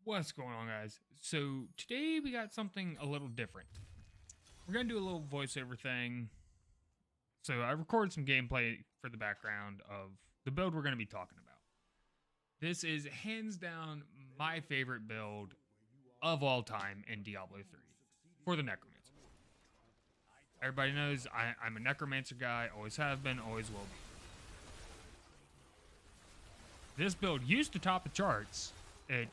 What's going on, guys? So today we got something a little different. We're gonna do a little voiceover thing. So I recorded some gameplay for the background of the build we're gonna be talking about. This is hands down my favorite build of all time in Diablo 3 for the necromancer. Everybody knows I'm a necromancer guy, always have been, always will be. This build used to top the charts. It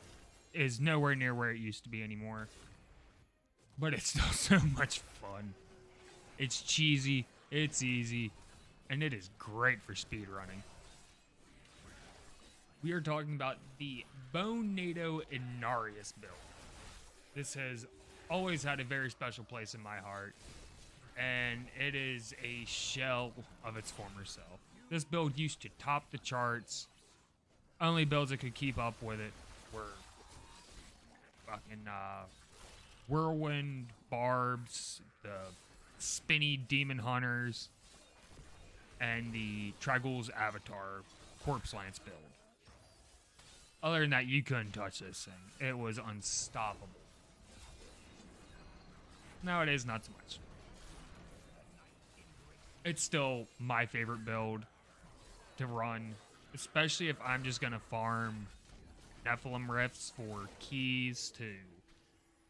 is nowhere near where it used to be anymore, but it's still so much fun. It's cheesy, it's easy, and it is great for speedrunning. We are talking about the Bone NATO Inarius build. This has always had a very special place in my heart, and it is a shell of its former self. This build used to top the charts. Only builds that could keep up with it were fucking Whirlwind Barbs, the Spinny Demon Hunters, and the Trigul's Avatar Corpse Lance build. Other than that, you couldn't touch this thing. It was unstoppable. Nowadays, not so much. It's still my favorite build to run, especially if I'm just gonna farm Nephilim Rifts for keys to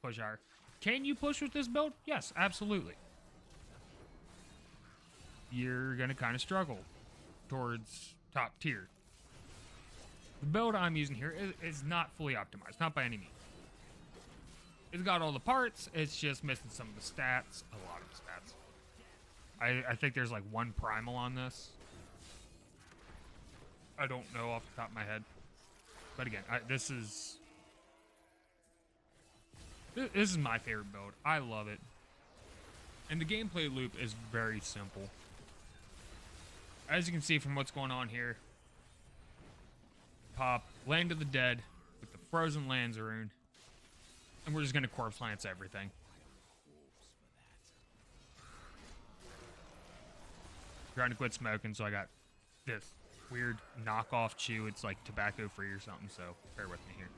push our... Can you push with this build? Yes, absolutely. You're gonna kind of struggle towards top tier. The build I'm using here is not fully optimized, not by any means. It's got all the parts, it's just missing some of the stats, a lot of the stats. I think there's like one primal on this. I don't know off the top of my head. But again, this is my favorite build. I love it. And the gameplay loop is very simple. As you can see from what's going on here, pop Land of the Dead with the Frozen Lands rune, and we're just going to corpse lance everything. Trying to quit smoking, so I got this weird knockoff chew. It's like tobacco free or something, so bear with me here.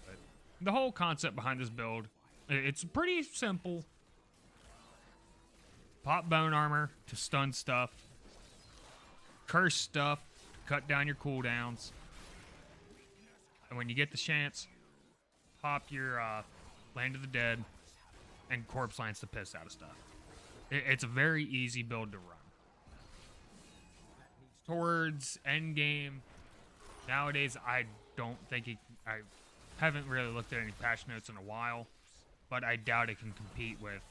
But the whole concept behind this build, it's pretty simple. Pop bone armor to stun stuff, curse stuff to cut down your cooldowns, and when you get the chance, pop your Land of the Dead and corpse lance the piss out of stuff. It's a very easy build to run. Towards end game, nowadays I don't think I haven't really looked at any patch notes in a while, but I doubt it can compete with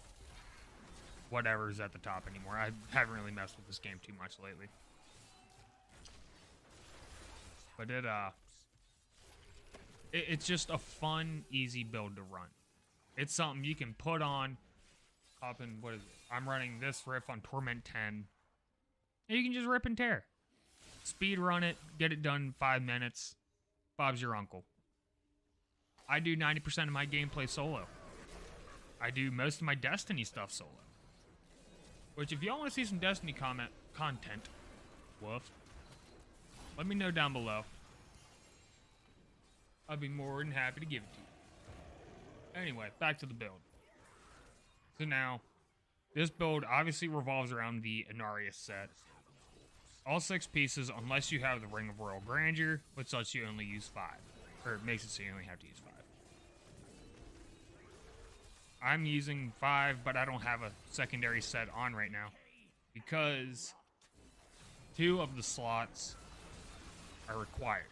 whatever's at the top anymore. I haven't really messed with this game too much lately, but it's just a fun, easy build to run. It's something you can put on. Hop in, what is it? I'm running this riff on Torment 10, and you can just rip and tear. Speed run it, get it done in 5 minutes. Bob's your uncle. I do 90% of my gameplay solo. I do most of my Destiny stuff solo. Which, if y'all want to see some Destiny content, woof, let me know down below. I'll be more than happy to give it to you. Anyway, back to the build. So now, this build obviously revolves around the Inarius set. All 6 pieces, unless you have the Ring of Royal Grandeur, which lets you only use 5. Or it makes it so you only have to use 5. I'm using 5, but I don't have a secondary set on right now, because 2 of the slots are required.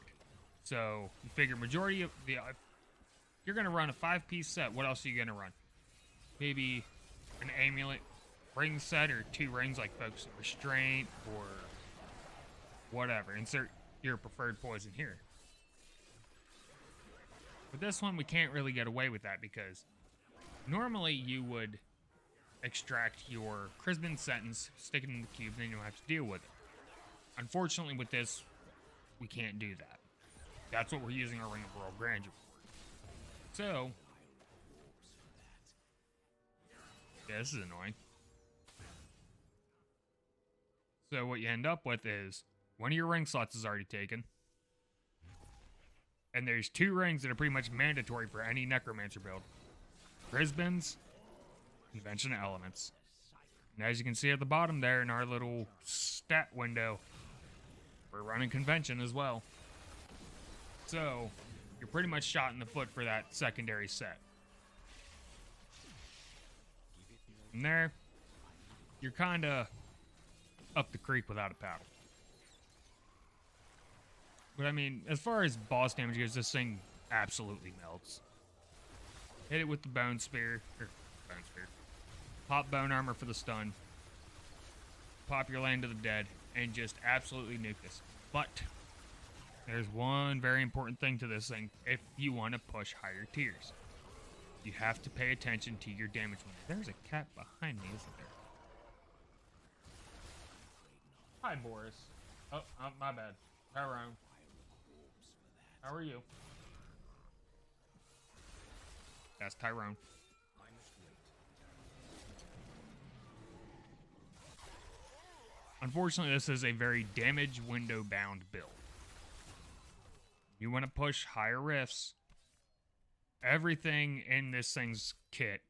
So, you figure majority of the... if you're going to run a 5-piece set, what else are you going to run? Maybe an amulet ring set, or 2 rings like Focus and Restraint, or whatever. Insert your preferred poison here. With this one, we can't really get away with that, because normally you would extract your Chrisbin Sentence, stick it in the cube, then you don't have to deal with it. Unfortunately, with this, we can't do that. That's what we're using our Ring of Royal Grandeur for. So, yeah, this is annoying. So what you end up with is, one of your ring slots is already taken. And there's 2 rings that are pretty much mandatory for any necromancer build. Brisbane's, Convention of Elements. And as you can see at the bottom there in our little stat window, we're running Convention as well. So, you're pretty much shot in the foot for that secondary set. From there, you're kind of up the creek without a paddle. But I mean, as far as boss damage goes, this thing absolutely melts. Hit it with the bone spear. Pop bone armor for the stun. Pop your land to the dead. And just absolutely nuke this. But there's one very important thing to this thing if you want to push higher tiers. You have to pay attention to your damage window. There's a cat behind me, isn't there? Hi, Boris. Oh, my bad. Tyrone. How are you? That's Tyrone. Unfortunately, this is a very damage window bound build. You want to push higher rifts. Everything in this thing's kit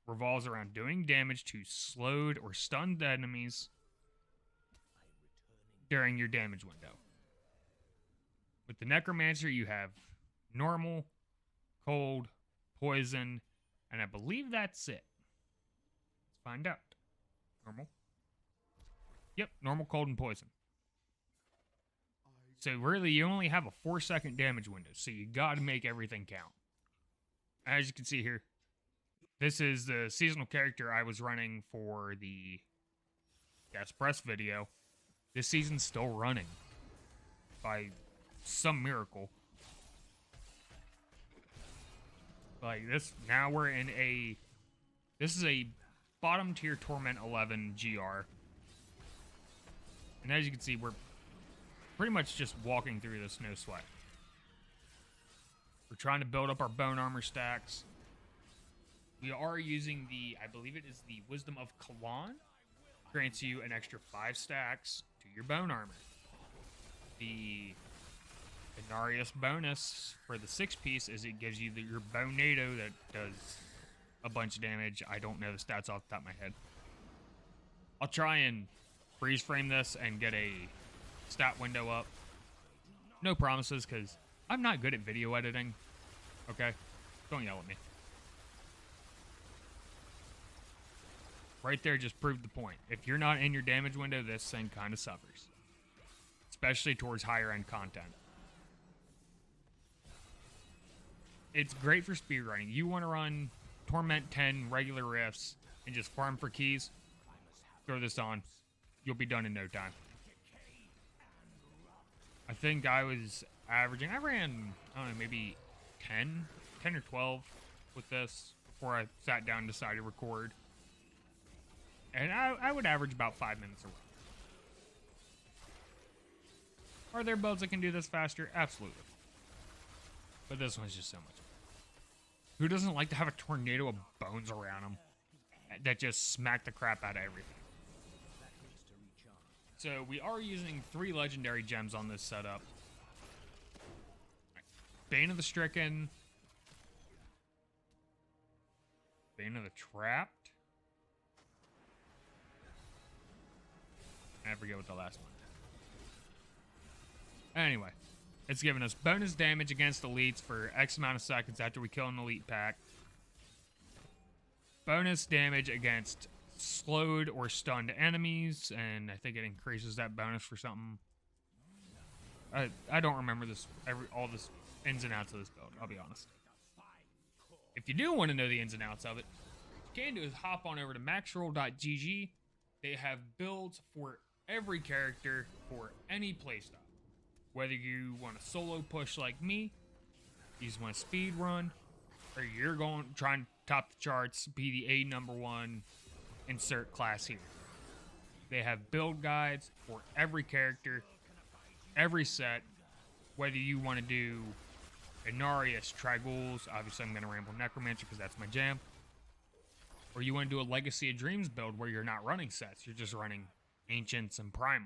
revolves around doing damage to slowed or stunned enemies during your damage window. With the necromancer, you have normal, cold, poison, and I believe that's it. Let's find out. Normal. Yep, normal, cold, and poison. So really, you only have a 4-second damage window, so you gotta make everything count. As you can see here, this is the seasonal character I was running for the Gas Press video. This season's still running by some miracle. Like this, now we're in this is a bottom tier Torment 11 GR. And as you can see, we're pretty much just walking through this no sweat. We're trying to build up our bone armor stacks. We are using I believe it is the Wisdom of Kalan. Grants you an extra 5 stacks to your bone armor. The Inarius bonus for the 6-piece is it gives you your Bone NATO that does a bunch of damage. I don't know the stats off the top of my head. I'll try and freeze frame this and get a stat window up. No promises, because I'm not good at video editing. Okay? Don't yell at me. Right there just proved the point. If you're not in your damage window, this thing kind of suffers. Especially towards higher end content. It's great for speedrunning. You want to run Torment 10 regular riffs and just farm for keys, throw this on. You'll be done in no time. I think I was averaging, I ran, I don't know, maybe 10 or 12 with this before I sat down and decided to record. And I would average about 5 minutes a run. Are there builds that can do this faster? Absolutely. But this one's just so much fun. Who doesn't like to have a tornado of bones around them that just smack the crap out of everything? So we are using 3 legendary gems on this setup. Bane of the Stricken. Bane of the Trapped. I forget what the last one. Anyway, it's giving us bonus damage against elites for X amount of seconds after we kill an elite pack. Bonus damage against slowed or stunned enemies, and I think it increases that bonus for something. I don't remember all this ins and outs of this build, I'll be honest. If you do want to know the ins and outs of it, what you can do is hop on over to maxroll.gg. They have builds for every character for any playstyle. Whether you want a solo push like me, you just want to speed run, or you're trying to top the charts, be the #1, insert class here. They have build guides for every character, every set. Whether you want to do Inarius, Trigouls, obviously I'm going to ramble Necromancer because that's my jam. Or you want to do a Legacy of Dreams build where you're not running sets, you're just running Ancients and Primals.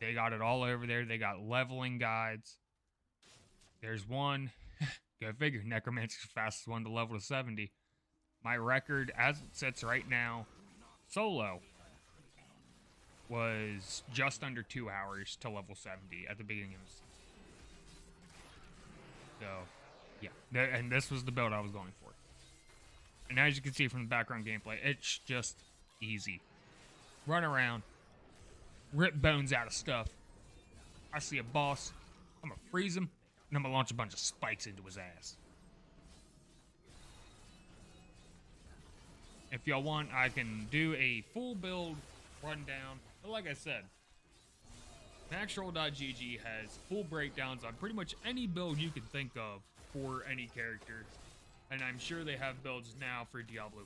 They got it all over there. They got leveling guides. There's one. Go figure. Necromancer's fastest one to level to 70. My record, as it sits right now, solo, was just under 2 hours to level 70 at the beginning of the season. So, yeah. And this was the build I was going for. And as you can see from the background gameplay, it's just easy. Run around, rip bones out of stuff. I see a boss, I'm gonna freeze him, and I'm gonna launch a bunch of spikes into his ass. If y'all want, I can do a full build rundown. But like I said, maxroll.gg has full breakdowns on pretty much any build you can think of for any character. And I'm sure they have builds now for Diablo,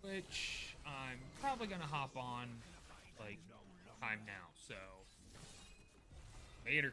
which I'm probably gonna hop on like time now. So later.